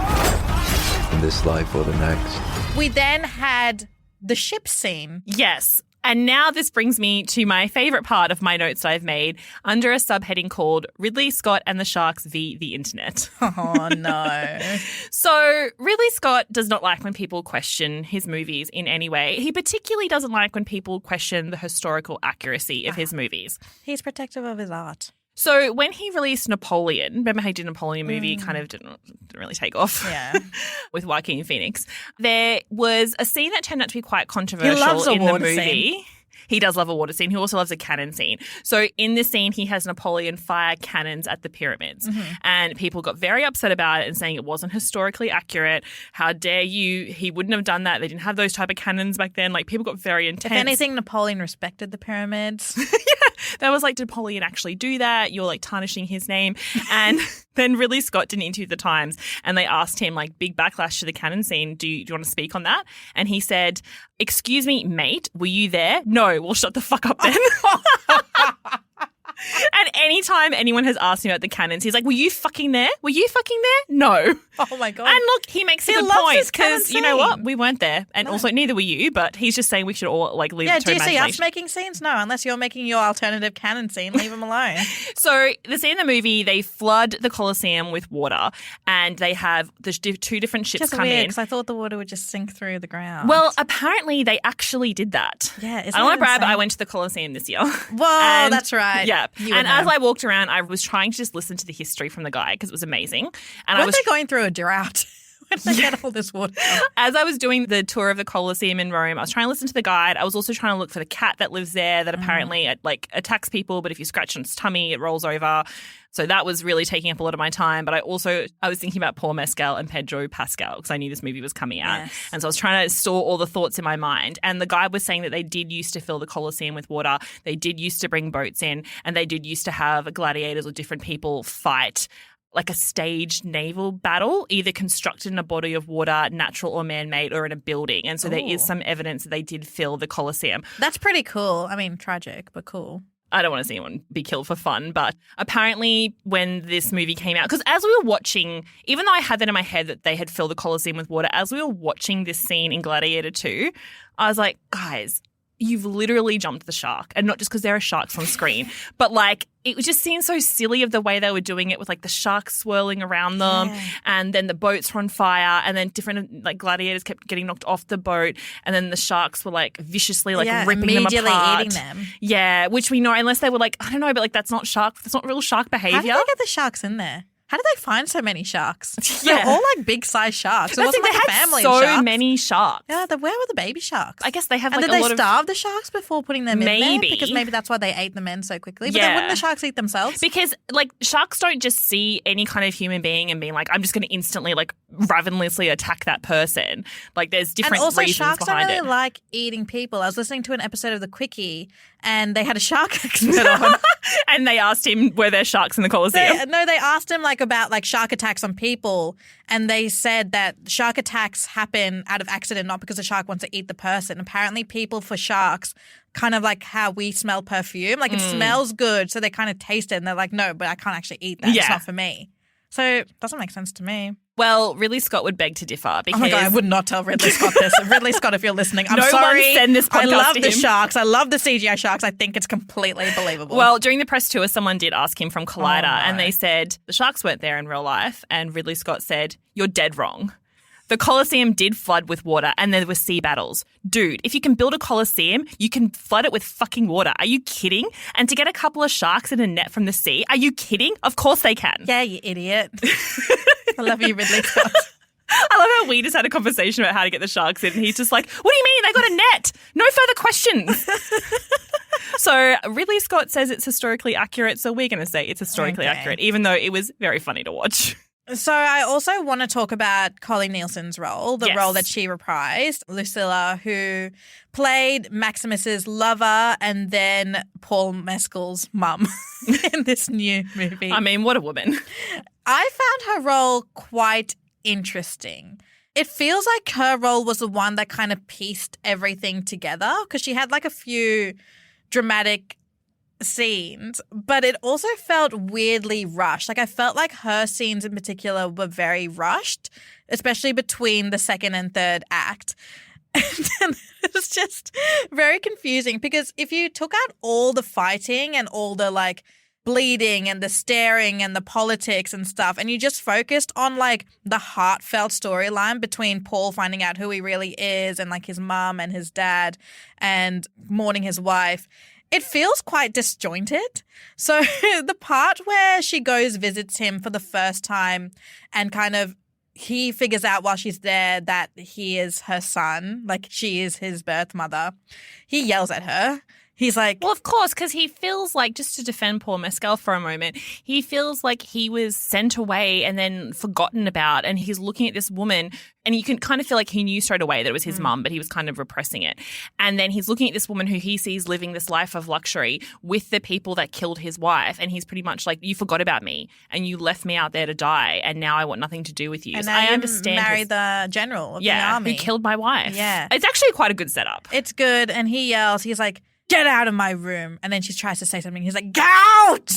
[SPEAKER 9] in this life or the next.
[SPEAKER 4] We then had the ship scene.
[SPEAKER 5] Yes. And now this brings me to my favourite part of my notes I've made under a subheading called Ridley Scott and the Sharks v. the Internet.
[SPEAKER 4] Oh, no.
[SPEAKER 5] So Ridley Scott does not like when people question his movies in any way. He particularly doesn't like when people question the historical accuracy of his movies.
[SPEAKER 4] He's protective of his art.
[SPEAKER 5] So when he released Napoleon, remember how he did Napoleon movie, kind of didn't really take off with Joaquin Phoenix. There was a scene that turned out to be quite controversial in the movie. Scene. He does love a water scene. He also loves a cannon scene. So in this scene, he has Napoleon fire cannons at the pyramids. Mm-hmm. And people got very upset about it and saying it wasn't historically accurate. How dare you? He wouldn't have done that. They didn't have those type of cannons back then. Like, people got very intense.
[SPEAKER 4] If anything, Napoleon respected the pyramids.
[SPEAKER 5] That was like, did Napoleon actually do that? You're like tarnishing his name. And then Ridley Scott did an interview with the Times and they asked him, like, big backlash to the cannon scene. Do you want to speak on that? And he said, excuse me, mate, were you there? No, well, shut the fuck up then. And anytime anyone has asked him about the cannons, he's like, were you fucking there? Were you fucking there? No.
[SPEAKER 4] Oh, my God.
[SPEAKER 5] And look, he makes a good point because, you know what? We weren't there. And also neither were you, but he's just saying we should all, like, leave it to imagination.
[SPEAKER 4] Yeah, do you see us making scenes? No, unless you're making your alternative cannon scene, leave him alone.
[SPEAKER 5] So the scene in the movie, they flood the Colosseum with water and they have the two different ships
[SPEAKER 4] just
[SPEAKER 5] come
[SPEAKER 4] weird,
[SPEAKER 5] in.
[SPEAKER 4] Because I thought the water would just sink through the ground.
[SPEAKER 5] Well, apparently they actually did that.
[SPEAKER 4] Yeah,
[SPEAKER 5] I don't want to brag, but I went to the Colosseum this year.
[SPEAKER 4] Whoa, that's right.
[SPEAKER 5] Yeah. And as I walked around, I was trying to just listen to the history from the guy because it was amazing. And
[SPEAKER 4] Weren't they going through a drought? When they get all this water?
[SPEAKER 5] As I was doing the tour of the Colosseum in Rome, I was trying to listen to the guide. I was also trying to look for the cat that lives there that apparently like attacks people, but if you scratch on its tummy, it rolls over. So that was really taking up a lot of my time. But I was thinking about Paul Mescal and Pedro Pascal because I knew this movie was coming out. Yes. And so I was trying to store all the thoughts in my mind. And the guide was saying that they did used to fill the Colosseum with water. They did used to bring boats in and they did used to have gladiators or different people fight like a staged naval battle, either constructed in a body of water, natural or man-made, or in a building. And so there is some evidence that they did fill the Colosseum.
[SPEAKER 4] That's pretty cool. I mean, tragic, but cool.
[SPEAKER 5] I don't want to see anyone be killed for fun, but apparently when this movie came out, because as we were watching, even though I had that in my head that they had filled the Colosseum with water, as we were watching this scene in Gladiator II, I was like, guys, you've literally jumped the shark. And not just because there are sharks on screen, but like it just seemed so silly of the way they were doing it with like the sharks swirling around them and then the boats were on fire and then different like gladiators kept getting knocked off the boat and then the sharks were like viciously like ripping them apart.
[SPEAKER 4] Eating them.
[SPEAKER 5] Yeah, which we know unless they were like, I don't know, but like that's not real shark behavior.
[SPEAKER 4] How did they get the sharks in there? How did they find so many sharks? Yeah. They're all like big size sharks. It wasn't like a family of sharks.
[SPEAKER 5] So many sharks.
[SPEAKER 4] Yeah, where were the baby sharks?
[SPEAKER 5] I guess they have like
[SPEAKER 4] a lot of... And did they starve the sharks before putting them in there? Because maybe that's why they ate the men so quickly. But then wouldn't the sharks eat themselves?
[SPEAKER 5] Because like sharks don't just see any kind of human being and being like, I'm just going to instantly like ravenously attack that person. Like there's different reasons behind it.
[SPEAKER 4] And also sharks don't really like eating people. I was listening to an episode of The Quickie and they had a shark expert on.
[SPEAKER 5] And they asked him, were there sharks in the Colosseum?
[SPEAKER 4] They asked him like, like about like shark attacks on people, and they said that shark attacks happen out of accident, not because the shark wants to eat the person. Apparently people for sharks, kind of like how we smell perfume, like it smells good, so they kind of taste it and they're like, no, but I can't actually eat that. It's not for me. So it doesn't make sense to me.
[SPEAKER 5] Well, Ridley Scott would beg to differ because...
[SPEAKER 4] Oh my God, I would not tell Ridley Scott this. Ridley Scott, if you're listening, I'm
[SPEAKER 5] no
[SPEAKER 4] sorry.
[SPEAKER 5] one send this podcast
[SPEAKER 4] I love
[SPEAKER 5] to
[SPEAKER 4] the
[SPEAKER 5] him.
[SPEAKER 4] sharks. I love the CGI sharks. I think it's completely believable.
[SPEAKER 5] Well, during the press tour, someone did ask him from Collider
[SPEAKER 4] no.
[SPEAKER 5] and they said the sharks weren't there in real life, and Ridley Scott said, you're dead wrong. The Colosseum did flood with water and there were sea battles. Dude, if you can build a Colosseum, you can flood it with fucking water. Are you kidding? And to get a couple of sharks in a net from the sea, are you kidding? Of course they can.
[SPEAKER 4] Yeah, you idiot. I love you, Ridley Scott.
[SPEAKER 5] I love how we just had a conversation about how to get the sharks in and he's just like, what do you mean? They got a net. No further questions. So Ridley Scott says it's historically accurate, so we're going to say it's historically accurate, even though it was very funny to watch.
[SPEAKER 4] So I also want to talk about Colleen Nielsen's role, the role that she reprised, Lucilla, who played Maximus's lover and then Paul Mescal's mum in this new movie.
[SPEAKER 5] I mean, what a woman.
[SPEAKER 4] I found her role quite interesting. It feels like her role was the one that kind of pieced everything together because she had like a few dramatic scenes, but it also felt weirdly rushed. Like I felt like her scenes in particular were very rushed, especially between the second and third act. And it was just very confusing because if you took out all the fighting and all the like bleeding and the staring and the politics and stuff, and you just focused on like the heartfelt storyline between Paul finding out who he really is and like his mum and his dad and mourning his wife, it feels quite disjointed. So the part where she goes, visits him for the first time and kind of he figures out while she's there that he is her son, like she is his birth mother, he yells at her. He's like...
[SPEAKER 5] Well, of course, because he feels like, just to defend Paul Mescal for a moment, he feels like he was sent away and then forgotten about, and he's looking at this woman and you can kind of feel like he knew straight away that it was his mum, but he was kind of repressing it. And then he's looking at this woman who he sees living this life of luxury with the people that killed his wife, and he's pretty much like, you forgot about me and you left me out there to die and now I want nothing to do with you.
[SPEAKER 4] And
[SPEAKER 5] so
[SPEAKER 4] now
[SPEAKER 5] I
[SPEAKER 4] you
[SPEAKER 5] understand
[SPEAKER 4] marry the general of the army.
[SPEAKER 5] who killed my wife.
[SPEAKER 4] Yeah.
[SPEAKER 5] It's actually quite a good setup.
[SPEAKER 4] It's good. And he yells, he's like, get out of my room. And then she tries to say something. He's like, get out!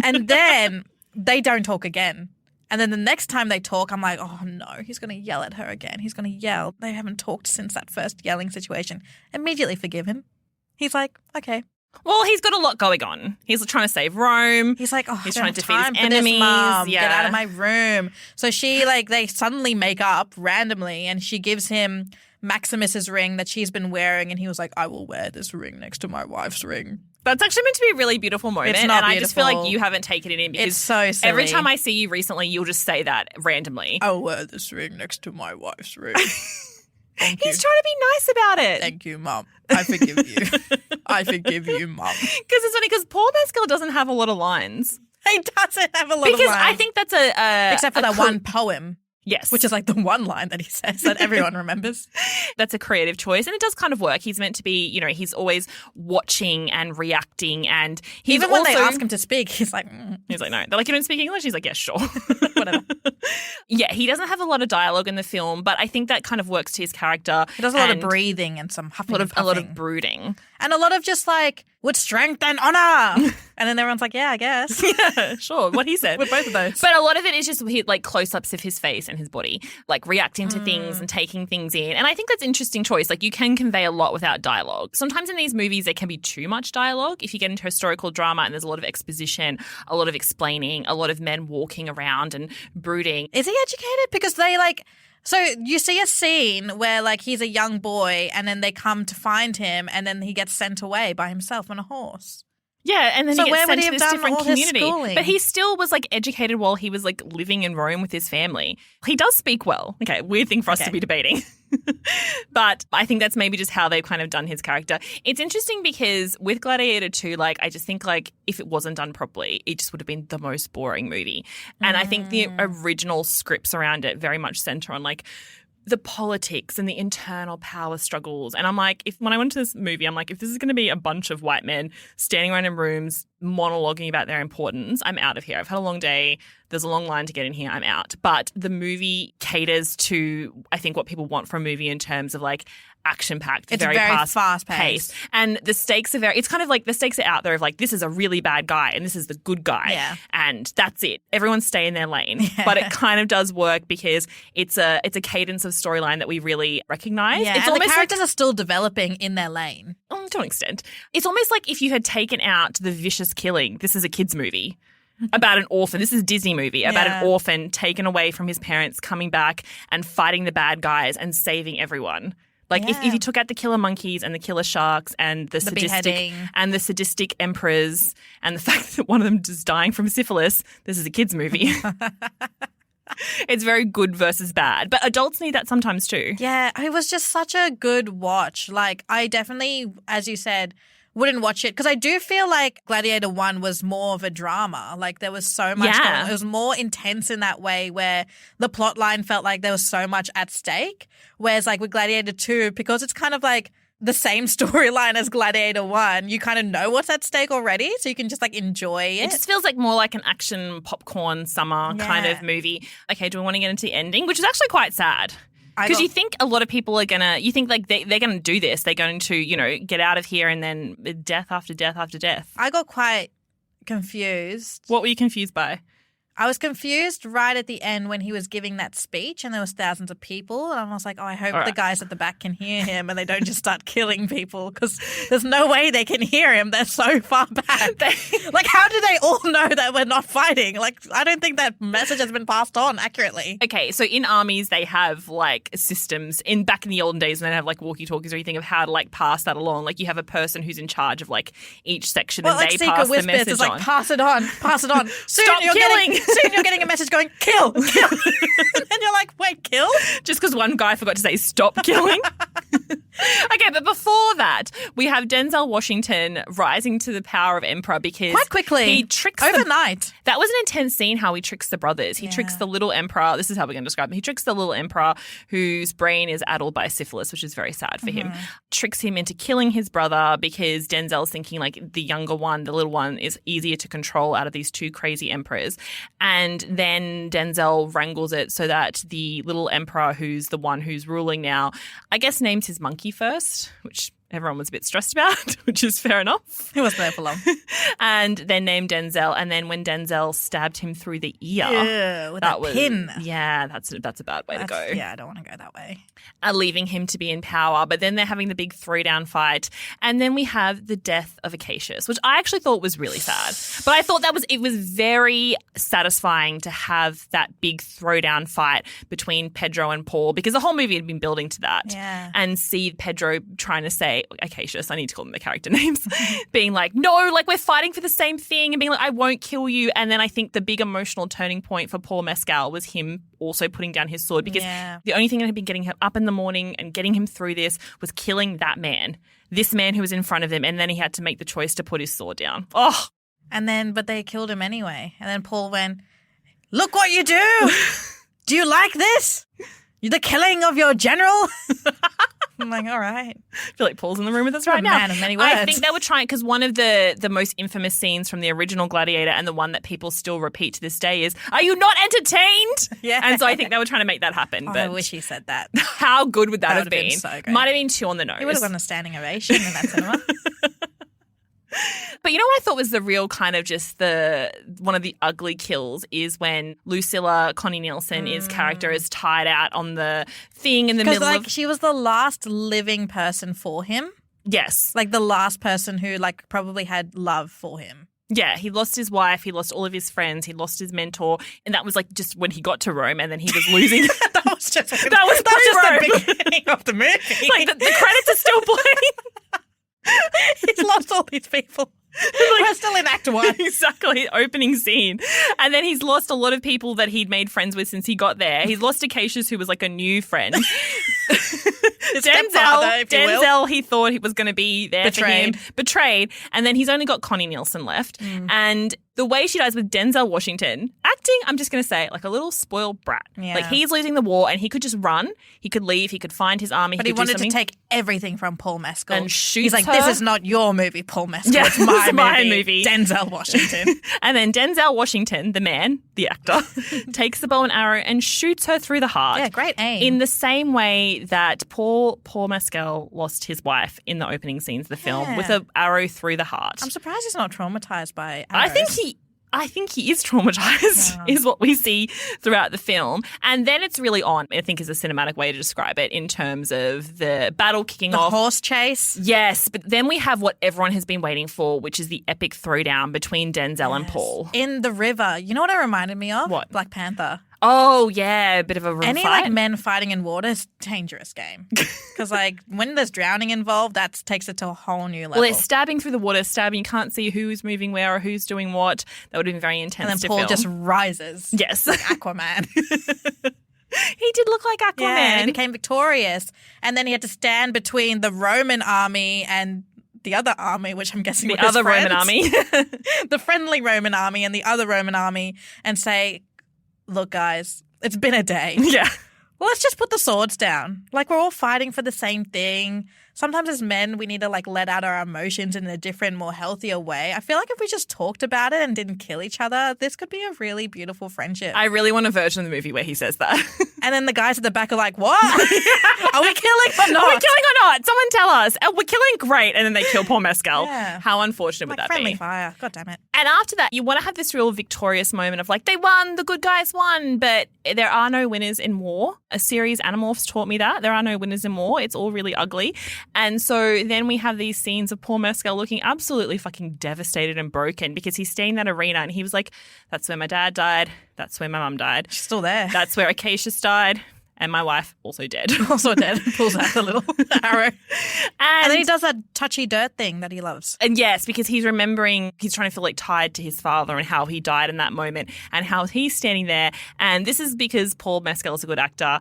[SPEAKER 4] And then they don't talk again. And then the next time they talk, I'm like, oh no, he's going to yell at her again. He's going to yell. They haven't talked since that first yelling situation. Immediately forgive him. He's like, okay.
[SPEAKER 5] Well, he's got a lot going on. He's trying to save Rome.
[SPEAKER 4] He's like, oh,
[SPEAKER 5] he's
[SPEAKER 4] I don't
[SPEAKER 5] trying to
[SPEAKER 4] have
[SPEAKER 5] defeat
[SPEAKER 4] time
[SPEAKER 5] his
[SPEAKER 4] for this,
[SPEAKER 5] enemies.
[SPEAKER 4] Mom. Get out of my room. So she, like, they suddenly make up randomly and she gives him Maximus's ring that she's been wearing, and he was like, I will wear this ring next to my wife's ring.
[SPEAKER 5] That's actually meant to be a really beautiful moment.
[SPEAKER 4] It's not
[SPEAKER 5] and
[SPEAKER 4] beautiful.
[SPEAKER 5] I just feel like you haven't taken it in because
[SPEAKER 4] it's so silly.
[SPEAKER 5] Every time I see you recently, you'll just say that randomly.
[SPEAKER 4] I'll wear this ring next to my wife's ring. Thank you.
[SPEAKER 5] He's trying to be nice about it.
[SPEAKER 4] Thank you, Mum. I forgive you. I forgive you, Mum.
[SPEAKER 5] Because it's funny because Paul Mescal doesn't have a lot of lines.
[SPEAKER 4] He doesn't have a lot
[SPEAKER 5] because
[SPEAKER 4] of lines.
[SPEAKER 5] I think that's a
[SPEAKER 4] except for that one poem.
[SPEAKER 5] Yes.
[SPEAKER 4] Which is like the one line that he says that everyone remembers.
[SPEAKER 5] That's a creative choice and it does kind of work. He's meant to be, you know, he's always watching and reacting, and he's
[SPEAKER 4] even when
[SPEAKER 5] also,
[SPEAKER 4] they ask him to speak, he's like,
[SPEAKER 5] He's like, no. They're like, you don't speak English? He's like, yeah, sure.
[SPEAKER 4] Whatever.
[SPEAKER 5] Yeah, he doesn't have a lot of dialogue in the film, but I think that kind of works to his character.
[SPEAKER 4] He does a lot of breathing and some huffing
[SPEAKER 5] a lot of brooding.
[SPEAKER 4] And a lot of just like, with strength and honor. And then everyone's like, yeah, I guess.
[SPEAKER 5] Yeah, sure. What he said.
[SPEAKER 4] With both of those.
[SPEAKER 5] But a lot of it is just like close-ups of his face and his body, like reacting to things and taking things in. And I think that's an interesting choice. Like you can convey a lot without dialogue. Sometimes in these movies there can be too much dialogue. If you get into historical drama and there's a lot of exposition, a lot of explaining, a lot of men walking around and brooding.
[SPEAKER 4] Is he educated? Because they like... So you see a scene where like he's a young boy and then they come to find him and then he gets sent away by himself on a horse.
[SPEAKER 5] Yeah, and then
[SPEAKER 4] so
[SPEAKER 5] he
[SPEAKER 4] where
[SPEAKER 5] gets
[SPEAKER 4] would
[SPEAKER 5] sent
[SPEAKER 4] he
[SPEAKER 5] to
[SPEAKER 4] have
[SPEAKER 5] this
[SPEAKER 4] done
[SPEAKER 5] different
[SPEAKER 4] all his
[SPEAKER 5] community.
[SPEAKER 4] schooling?
[SPEAKER 5] But he still was like educated while he was like living in Rome with his family. He does speak well. Okay, weird thing for us to be debating. But I think that's maybe just how they've kind of done his character. It's interesting because with Gladiator II, like I just think like if it wasn't done properly, it just would have been the most boring movie. And I think the original scripts around it very much center on like the politics and the internal power struggles. And I'm like, when I went to this movie, I'm like, if this is going to be a bunch of white men standing around in rooms monologuing about their importance, I'm out of here. I've had a long day. There's a long line to get in here. I'm out. But the movie caters to, I think, what people want from a movie in terms of like action-packed,
[SPEAKER 4] It's
[SPEAKER 5] very
[SPEAKER 4] fast-paced.
[SPEAKER 5] pace. And the stakes are it's kind of like the stakes are out there of like, this is a really bad guy and this is the good guy.
[SPEAKER 4] Yeah.
[SPEAKER 5] And that's it. Everyone stay in their lane. Yeah. But it kind of does work because it's a cadence of storyline that we really recognize.
[SPEAKER 4] Yeah,
[SPEAKER 5] It's
[SPEAKER 4] and the
[SPEAKER 5] almost
[SPEAKER 4] characters are still developing in their lane.
[SPEAKER 5] to an extent. It's almost like if you had taken out the vicious killing. This is a kid's movie. About an orphan. This is a Disney movie about an orphan taken away from his parents, coming back and fighting the bad guys and saving everyone. Like if you took out the killer monkeys and the killer sharks and the sadistic emperors and the fact that one of them is dying from syphilis, this is a kid's movie. It's very good versus bad. But adults need that sometimes too.
[SPEAKER 4] Yeah, it was just such a good watch. Like, I definitely, as you said, wouldn't watch it because I do feel like Gladiator 1 was more of a drama. Like, there was so much going on. It was more intense in that way where the plot line felt like there was so much at stake. Whereas, like, with Gladiator 2, because it's kind of like the same storyline as Gladiator 1, you kind of know what's at stake already, so you can just, like, enjoy it.
[SPEAKER 5] It just feels like more like an action popcorn summer kind of movie. Okay, do we want to get into the ending? Which is actually quite sad. Because you think a lot of people are going to, you think like they're going to do this. They're going to, you know, get out of here and then death after death after death.
[SPEAKER 4] I got quite confused.
[SPEAKER 5] What were you confused by?
[SPEAKER 4] I was confused right at the end when he was giving that speech and there was thousands of people and I was like, oh, I hope the guys at the back can hear him and they don't just start killing people because there's no way they can hear him. They're so far back. Like, how do they all know that we're not fighting? Like, I don't think that message has been passed on accurately.
[SPEAKER 5] Okay, so in armies they have like systems back in the olden days when they have like walkie-talkies or anything of how to like pass that along. Like you have a person who's in charge of like each section and
[SPEAKER 4] like
[SPEAKER 5] they pass the message
[SPEAKER 4] it's like, pass it on. Soon
[SPEAKER 5] Stop killing.
[SPEAKER 4] Soon you're getting a message going, kill. And you're like, wait, kill?
[SPEAKER 5] Just because one guy forgot to say stop killing. Okay, but before that, we have Denzel Washington rising to the power of Emperor because
[SPEAKER 4] quite quickly,
[SPEAKER 5] he tricks
[SPEAKER 4] overnight.
[SPEAKER 5] That was an intense scene how he tricks the brothers. He tricks the little Emperor. This is how we're going to describe him. He tricks the little Emperor whose brain is addled by syphilis, which is very sad for him. Tricks him into killing his brother because Denzel's thinking like the younger one, the little one, is easier to control out of these two crazy emperors. And then Denzel wrangles it so that the little Emperor, who's the one who's ruling now, I guess names his monkey first, which everyone was a bit stressed about, which is fair enough.
[SPEAKER 4] He wasn't there for long.
[SPEAKER 5] And then named Denzel. And then when Denzel stabbed him through the ear.
[SPEAKER 4] Ew, with that pin.
[SPEAKER 5] Yeah, that's a bad way to go.
[SPEAKER 4] Yeah, I don't want to go that way.
[SPEAKER 5] Leaving him to be in power. But then they're having the big throwdown fight. And then we have the death of Acacius, which I actually thought was really sad. But I thought it was very satisfying to have that big throwdown fight between Pedro and Paul because the whole movie had been building to that.
[SPEAKER 4] Yeah.
[SPEAKER 5] And see Pedro trying to say, Acacius, I need to call them the character names, being like, no, like we're fighting for the same thing and being like, I won't kill you. And then I think the big emotional turning point for Paul Mescal was him also putting down his sword because the only thing that had been getting him up in the morning and getting him through this was killing that man, this man who was in front of him. And then he had to make the choice to put his sword down. Oh.
[SPEAKER 4] And then, but they killed him anyway. And then Paul went, look what you do. Do you like this? The killing of your general? I'm like, all right.
[SPEAKER 5] I feel like Paul's in the room with us right now.
[SPEAKER 4] Man of many words.
[SPEAKER 5] I think they were trying, because one of the most infamous scenes from the original Gladiator and the one that people still repeat to this day is, are you not entertained?
[SPEAKER 4] Yeah.
[SPEAKER 5] And so I think they were trying to make that happen.
[SPEAKER 4] Oh,
[SPEAKER 5] but
[SPEAKER 4] I wish he said that.
[SPEAKER 5] How good would that have been?
[SPEAKER 4] So great.
[SPEAKER 5] Might have been 2 on the nose.
[SPEAKER 4] He would have gotten a standing ovation in that cinema.
[SPEAKER 5] But you know what I thought was the real kind of just one of the ugly kills is when Lucilla, Connie Nielsen's character, is tied out on the thing in the middle of...
[SPEAKER 4] she was the last living person for him.
[SPEAKER 5] Yes.
[SPEAKER 4] Like the last person who like probably had love for him.
[SPEAKER 5] Yeah, he lost his wife, he lost all of his friends, he lost his mentor, and that was like just when he got to Rome and then he was losing...
[SPEAKER 4] that was just the beginning of the movie.
[SPEAKER 5] Like the credits are still playing.
[SPEAKER 4] He's lost all these people. We're still in Act 1.
[SPEAKER 5] Exactly, opening scene. And then he's lost a lot of people that he'd made friends with since he got there. He's lost Acacius, who was like a new friend. Denzel, he thought he was going to be there for him. Betrayed. And then he's only got Connie Nielsen left. And The way she dies with Denzel Washington, acting, I'm just going to say, like a little spoiled brat.
[SPEAKER 4] Yeah.
[SPEAKER 5] Like he's losing the war and he could just run. He could leave. He could find his army.
[SPEAKER 4] But he wanted to take everything from Paul Mescal.
[SPEAKER 5] And shoots
[SPEAKER 4] He's like,
[SPEAKER 5] her.
[SPEAKER 4] this is not your movie, Paul Mescal.
[SPEAKER 5] Yeah,
[SPEAKER 4] it's my,
[SPEAKER 5] it's my movie.
[SPEAKER 4] Denzel Washington.
[SPEAKER 5] And then Denzel Washington, the man, the actor, takes the bow and arrow and shoots her through the heart.
[SPEAKER 4] Yeah, great aim.
[SPEAKER 5] In the same way that Paul Mescal lost his wife in the opening scenes of the film with an arrow through the heart.
[SPEAKER 4] I'm surprised he's not traumatized by arrows.
[SPEAKER 5] I think he is traumatized, is what we see throughout the film. And then it's really on, I think is a cinematic way to describe it, in terms of the battle kicking off.
[SPEAKER 4] The horse chase.
[SPEAKER 5] Yes, but then we have what everyone has been waiting for, which is the epic throwdown between Denzel and Paul.
[SPEAKER 4] In the river. You know what it reminded me of?
[SPEAKER 5] What?
[SPEAKER 4] Black Panther.
[SPEAKER 5] Oh, yeah, a bit of a river
[SPEAKER 4] Any
[SPEAKER 5] fight.
[SPEAKER 4] like men fighting in water is a dangerous game. Because like when there's drowning involved, that takes it to a whole new level.
[SPEAKER 5] Well, they're stabbing through the water, you can't see who's moving where or who's doing what. That would have been very intense
[SPEAKER 4] and then Paul just rises.
[SPEAKER 5] Yes.
[SPEAKER 4] Like Aquaman.
[SPEAKER 5] He did look like Aquaman.
[SPEAKER 4] Yeah, he became victorious. And then he had to stand between the Roman army and the other army, which I'm guessing
[SPEAKER 5] the
[SPEAKER 4] were his
[SPEAKER 5] other
[SPEAKER 4] friends.
[SPEAKER 5] Roman army.
[SPEAKER 4] The friendly Roman army and the other Roman army, and say, look, guys, it's been a day.
[SPEAKER 5] Yeah.
[SPEAKER 4] Well, let's just put the swords down. Like, we're all fighting for the same thing. Sometimes as men, we need to like let out our emotions in a different, more healthier way. I feel like if we just talked about it and didn't kill each other, this could be a really beautiful friendship.
[SPEAKER 5] I really want a version of the movie where he says that.
[SPEAKER 4] And then the guys at the back are like, what? Are we killing or not?
[SPEAKER 5] Are we killing or not? Someone tell us. Oh, we're killing, great. And then they kill Paul Mescal.
[SPEAKER 4] Yeah.
[SPEAKER 5] How unfortunate would
[SPEAKER 4] Like
[SPEAKER 5] that
[SPEAKER 4] friendly
[SPEAKER 5] be?
[SPEAKER 4] fire. God damn it.
[SPEAKER 5] And after that, you want to have this real victorious moment of like, they won, the good guys won, but there are no winners in war. A series Animorphs taught me that. There are no winners in war. It's all really ugly. And so then we have these scenes of Paul Mescal looking absolutely fucking devastated and broken because he's staying in that arena and he was like, that's where my dad died. That's where my mum died.
[SPEAKER 4] She's still there.
[SPEAKER 5] That's where Acacius died. And my wife also dead.
[SPEAKER 4] Also dead. Pulls out the little arrow.
[SPEAKER 5] And
[SPEAKER 4] then he does that touchy dirt thing that he loves.
[SPEAKER 5] And yes, because he's remembering, he's trying to feel like tied to his father and how he died in that moment and how he's standing there. And this is because Paul Mescal is a good actor.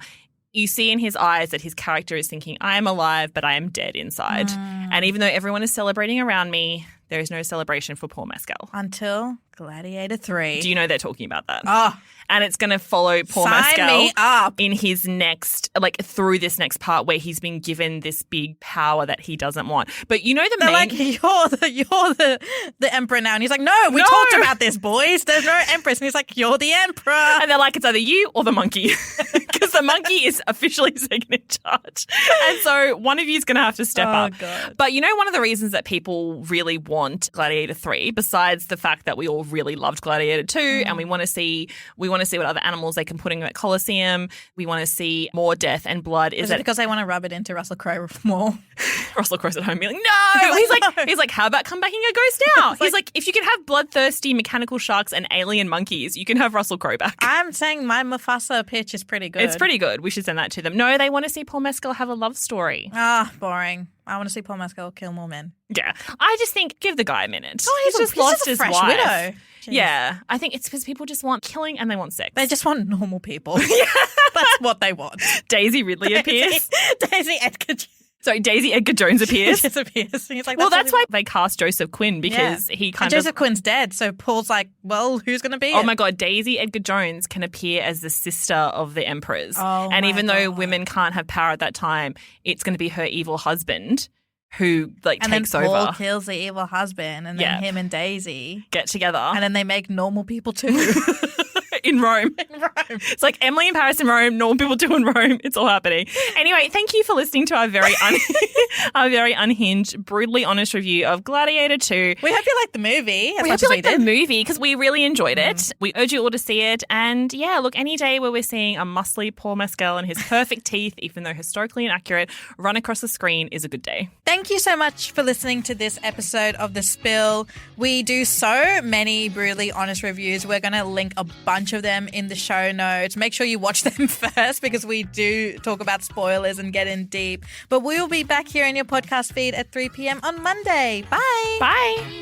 [SPEAKER 5] You see in his eyes that his character is thinking, I am alive, but I am dead inside. And even though everyone is celebrating around me, there is no celebration for Paul Mescal.
[SPEAKER 4] Until Gladiator 3.
[SPEAKER 5] Do you know they're talking about that?
[SPEAKER 4] Oh.
[SPEAKER 5] And it's going to follow Paul
[SPEAKER 4] Sign
[SPEAKER 5] Mescal
[SPEAKER 4] me up.
[SPEAKER 5] in his next, like through this next part where he's been given this big power that he doesn't want. But you know the
[SPEAKER 4] They're
[SPEAKER 5] main...
[SPEAKER 4] like, you're the emperor now. And he's like, no, we talked about this, boys. There's no empress. And he's like, you're the emperor.
[SPEAKER 5] And they're like, it's either you or the monkey. Because the monkey is officially second in charge. And so one of you is going to have to step up.
[SPEAKER 4] God.
[SPEAKER 5] But you know one of the reasons that people really want Gladiator 3, besides the fact that we all really loved Gladiator 2 and we want to see what other animals they can put in that Colosseum. We want to see more death and blood.
[SPEAKER 4] Is it because they want to rub it into Russell Crowe more?
[SPEAKER 5] Russell Crowe's at home being like, no! He's like, how about come back in your ghost now? He's like, if you can have bloodthirsty mechanical sharks and alien monkeys, you can have Russell Crowe back.
[SPEAKER 4] I'm saying my Mufasa pitch is pretty good.
[SPEAKER 5] It's pretty good. We should send that to them. No, they want to see Paul Mescal have a love story.
[SPEAKER 4] Boring. I want to see Paul Mescal kill more men.
[SPEAKER 5] Yeah. I just think give the guy a minute.
[SPEAKER 4] Oh,
[SPEAKER 5] he's just lost his
[SPEAKER 4] fresh
[SPEAKER 5] wife.
[SPEAKER 4] widow. Jeez.
[SPEAKER 5] Yeah. I think it's because people just want killing and they want sex.
[SPEAKER 4] They just want normal people. That's what they want.
[SPEAKER 5] Daisy Ridley appears.
[SPEAKER 4] Daisy
[SPEAKER 5] Edgar Jones appears.
[SPEAKER 4] He's like,
[SPEAKER 5] that's why they cast Joseph Quinn because he kind of...
[SPEAKER 4] Joseph Quinn's dead, so Paul's like, well, who's going to be
[SPEAKER 5] Oh my God, Daisy Edgar Jones can appear as the sister of the emperors. And even though women can't have power at that time, it's going to be her evil husband who takes over.
[SPEAKER 4] And then Paul kills the evil husband and then him and Daisy
[SPEAKER 5] get together.
[SPEAKER 4] And then they make normal people too.
[SPEAKER 5] In Rome. It's like Emily in Paris in Rome, normal people do in Rome. It's all happening. Anyway, thank you for listening to our very unhinged, brutally honest review of Gladiator 2.
[SPEAKER 4] We hope you liked the movie.
[SPEAKER 5] We hope you liked the movie because we really enjoyed it. We urge you all to see it. And yeah, look, any day where we're seeing a muscly Paul Mescal and his perfect teeth, even though historically inaccurate, run across the screen is a good day.
[SPEAKER 4] Thank you so much for listening to this episode of The Spill. We do so many brutally honest reviews. We're going to link a bunch of them in the show notes. Make sure you watch them first because we do talk about spoilers and get in deep. But we will be back here in your podcast feed at 3 p.m. on Monday. Bye.
[SPEAKER 5] Bye.